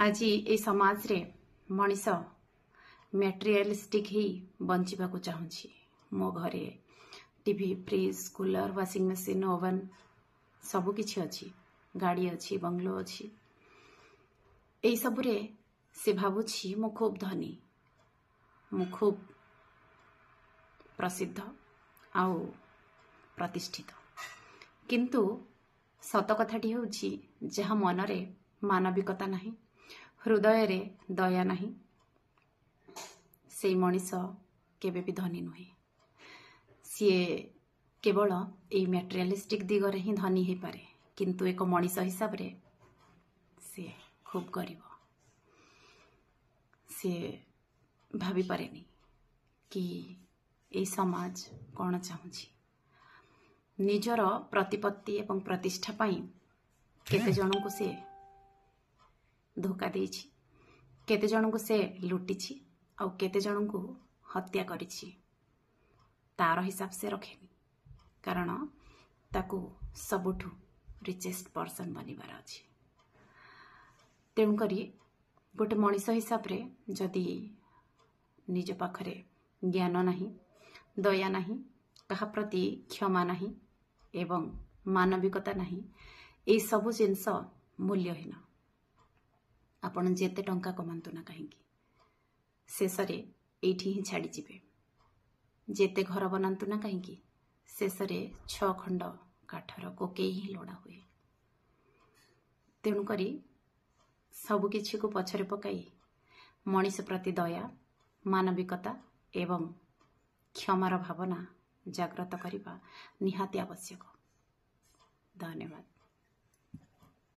आज ए समाज रे मनीष मटेरियलिस्टिक ही बंचिबा को चाहूँगी। मो घरे TV, fridge, cooler, washing machine, oven सबु किछि अछि, गाड़ी अछि, बंगलो अछि। एई सबुरे से भाबुछि मो खूब धनी, मो खूब प्रसिद्ध आउ प्रतिष्ठित। किंतु सत कथाटी होछि जहा मनरे मानविकता नाही, हृदय रे दया नाही, से मनीष केबे भी धनी नुहे। सीए केवल ए मटेरियलिस्टिक दिगरे ही धनी ही पारे, किंतु एक मनीष हिसाब रे से खूब गरीब। से भाभी पारेनी कि ए समाज कौन चाहूँगी। निजर प्रतिपत्ति एवं प्रतिष्ठा पाई केते जन को से धोखा देछि, केते जन को से लुटिछि, आउ केते जन को हत्या करिछि। तार हिसाब से रखेनी, कारण ताकू सबुठू रिचेस्ट पर्सन बनिबार अछि। तेणु करी गोटे मनीष हिसाब रे जदि निज पाखरे ज्ञान नाही, दया नाही, कहा प्रति क्षमा नाही एवं मानविकता नाही, ए सबु जिनस मूल्यहीन। आपण जेते टंका कमांतु ना कहीं शेषरे एठी ही छाड़ी जिबे, जेते घर बनांतु ना कहीं शेषरे 6 खंड काठर कोके ही लोड़ा हुए। तेणु करी सबु किछि को पछरे पकाई मनीष प्रति दया, मानविकता एवं क्षमार भावना जागृत करिबा निहाती आवश्यक। धन्यवाद।